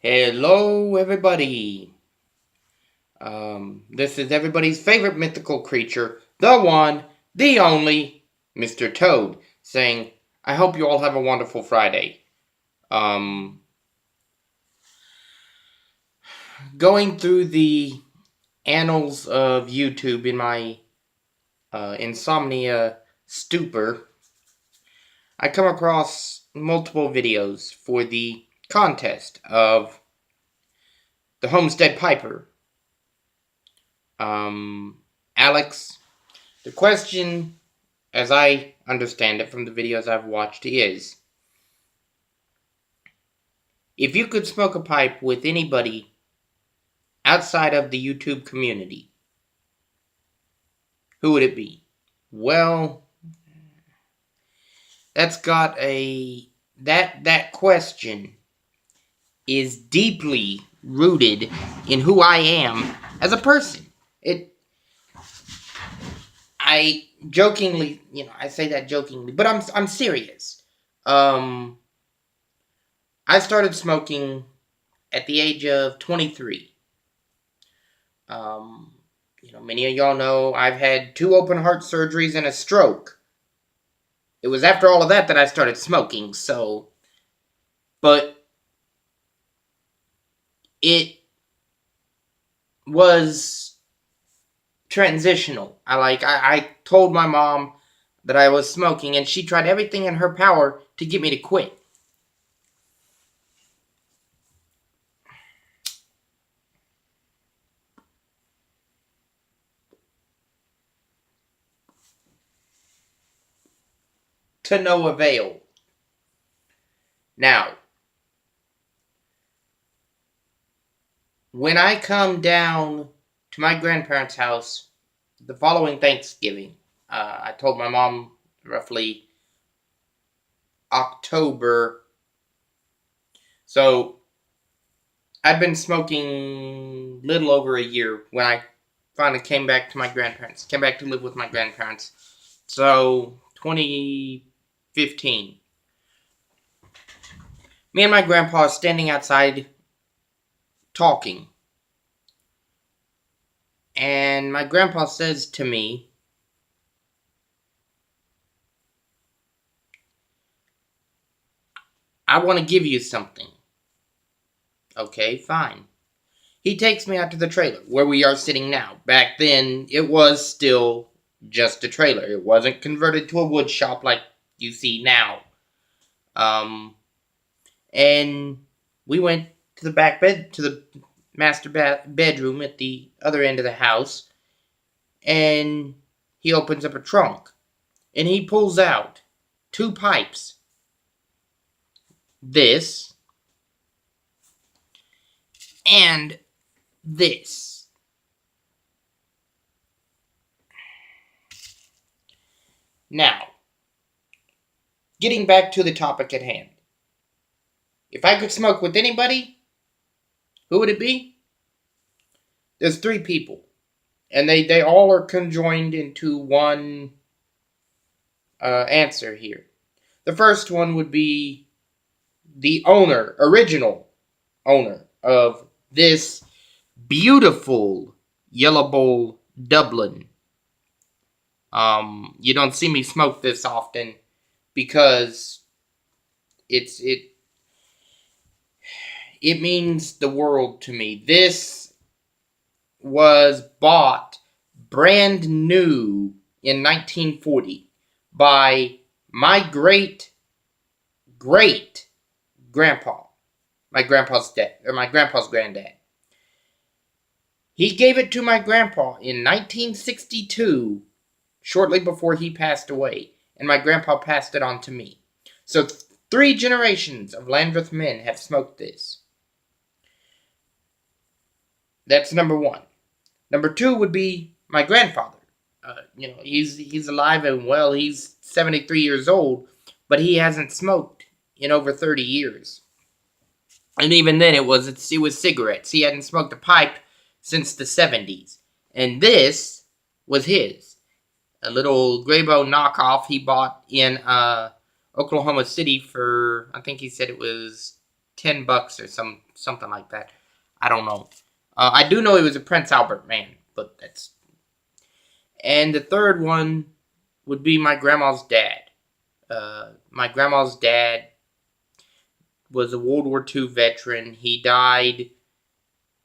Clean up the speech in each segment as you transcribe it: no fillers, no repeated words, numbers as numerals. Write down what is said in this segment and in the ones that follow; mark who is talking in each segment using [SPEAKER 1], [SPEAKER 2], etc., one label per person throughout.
[SPEAKER 1] Hello, everybody. This is everybody's favorite mythical creature, the one, the only, Mr. Toad, saying, I hope you all have a wonderful Friday. Going through the annals of YouTube in my insomnia stupor, I come across multiple videos for the contest of the Homestead Piper. Alex, the question, as I understand it from the videos I've watched, is if you could smoke a pipe with anybody outside of the YouTube community, who would it be? Well, that's got a that question is deeply rooted in who I am as a person. I jokingly, I say that jokingly, but I'm serious. I started smoking at the age of 23. Many of y'all know I've had 2 open heart surgeries and a stroke. It was after all of that I started smoking, but it was transitional. I told my mom that I was smoking, and she tried everything in her power to get me to quit. To no avail. Now, when I come down to my grandparents' house the following Thanksgiving, I told my mom roughly October. So I'd been smoking little over a year when I finally came back to live with my grandparents. So 2015. Me and my grandpa are standing outside talking. And my grandpa says to me, I want to give you something. Okay, fine. He takes me out to the trailer where we are sitting now. Back then, it was still just a trailer. It wasn't converted to a wood shop like you see now. And we went to the back bed, to the master bedroom at the other end of the house, and he opens up a trunk, and he pulls out 2 pipes. This and this. Now, getting back to the topic at hand. If I could smoke with anybody, who would it be? There's 3 people. And they all are conjoined into one answer here. The first one would be the original owner of this beautiful Yellow Bowl Dublin. You don't see me smoke this often because it means the world to me. This was bought brand new in 1940 by my great grandpa, my grandpa's granddad. He gave it to my grandpa in 1962, shortly before he passed away, and my grandpa passed it on to me. So 3 generations of Landreth men have smoked this. That's number 1. Number 2 would be my grandfather. He's alive and well. He's 73 years old, but he hasn't smoked in over 30 years. And even then, it was cigarettes. He hadn't smoked a pipe since the 70s. And this was his. A little Graybo knockoff he bought in Oklahoma City for, I think he said it was $10 or something like that. I don't know. I do know he was a Prince Albert man, but that's. And the third one would be my grandma's dad. My grandma's dad was a World War II veteran. He died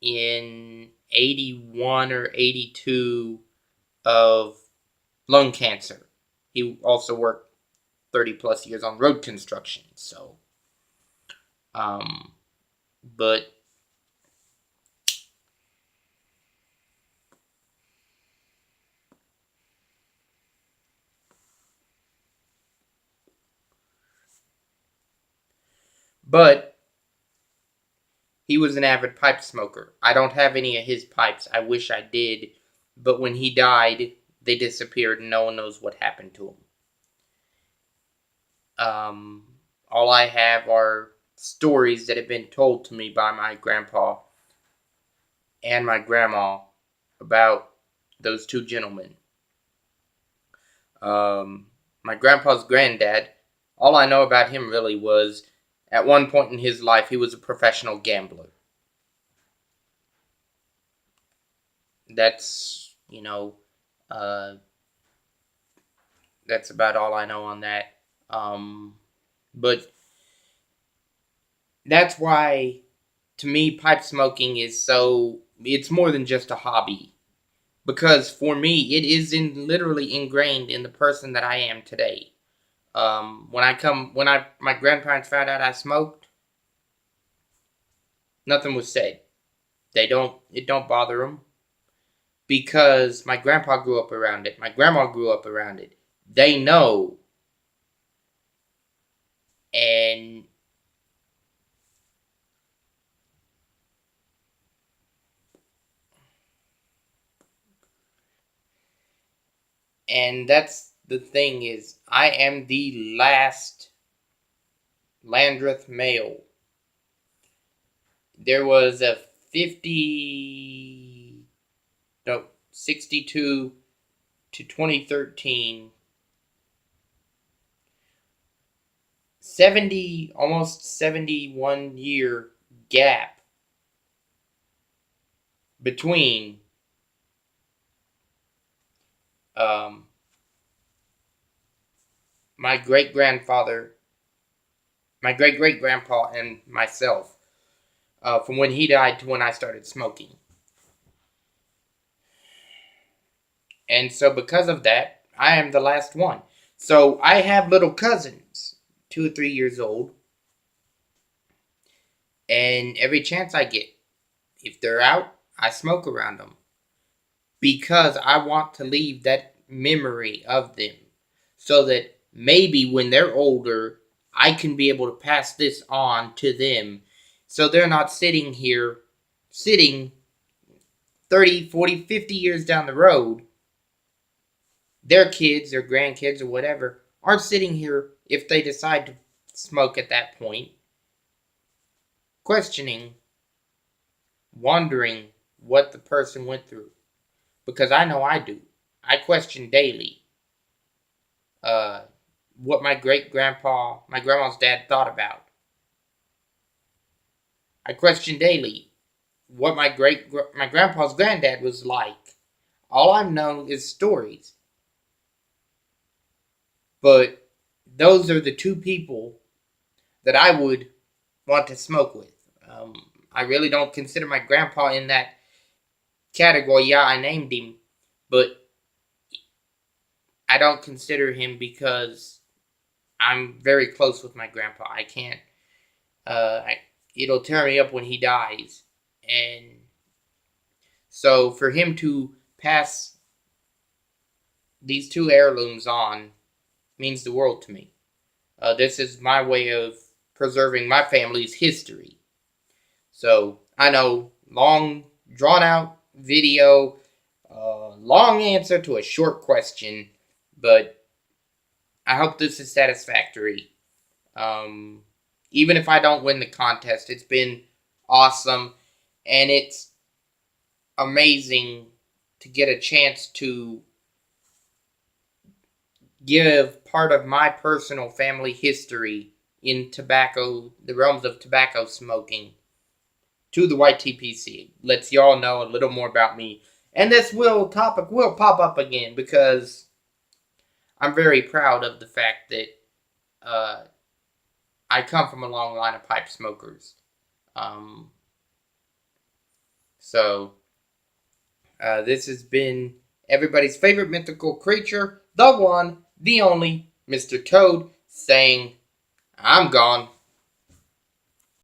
[SPEAKER 1] in 81 or 82 of lung cancer. He also worked 30 plus years on road construction. So, but he was an avid pipe smoker. I don't have any of his pipes. I wish I did. But when he died, they disappeared and no one knows what happened to him. All I have are stories that have been told to me by my grandpa and my grandma about those two gentlemen. My grandpa's granddad, all I know about him really was at one point in his life he was a professional gambler. That's, that's about all I know on that. But that's why, to me, pipe smoking is it's more than just a hobby. Because for me, it is literally ingrained in the person that I am today. My grandparents found out I smoked, nothing was said. It don't bother them. Because my grandpa grew up around it. My grandma grew up around it. They know. And that's the thing is, I am the last Landreth male. There was a 62 to 2013, almost 71 year gap between my great great grandpa and myself, from when he died to when I started smoking. And so because of that, I am the last one. So I have little cousins, 2 or 3 years old, and every chance I get, if they're out, I smoke around them. Because I want to leave that memory of them. So that maybe when they're older, I can be able to pass this on to them. So they're not sitting 30, 40, 50 years down the road. Their kids, their grandkids, or whatever, aren't sitting here if they decide to smoke at that point, questioning, wondering what the person went through. Because I know I do. I question daily what my grandma's dad thought about. I question daily what my grandpa's granddad was like. All I've known is stories. But those are the two people that I would want to smoke with. I really don't consider my grandpa in that category. Yeah, I named him, but I don't consider him because I'm very close with my grandpa. I can't. It'll tear me up when he dies, and so for him to pass these two heirlooms on means the world to me. This is my way of preserving my family's history. So I know, long drawn out video, long answer to a short question, but I hope this is satisfactory. Even if I don't win the contest, it's been awesome, and it's amazing to get a chance to give part of my personal family history in the realms of tobacco smoking. to the YTPC. Lets y'all know a little more about me. And this topic will pop up again because I'm very proud of the fact that I come from a long line of pipe smokers. Um, so this has been everybody's favorite mythical creature, the one, the only, Mr. Toad, saying, I'm gone.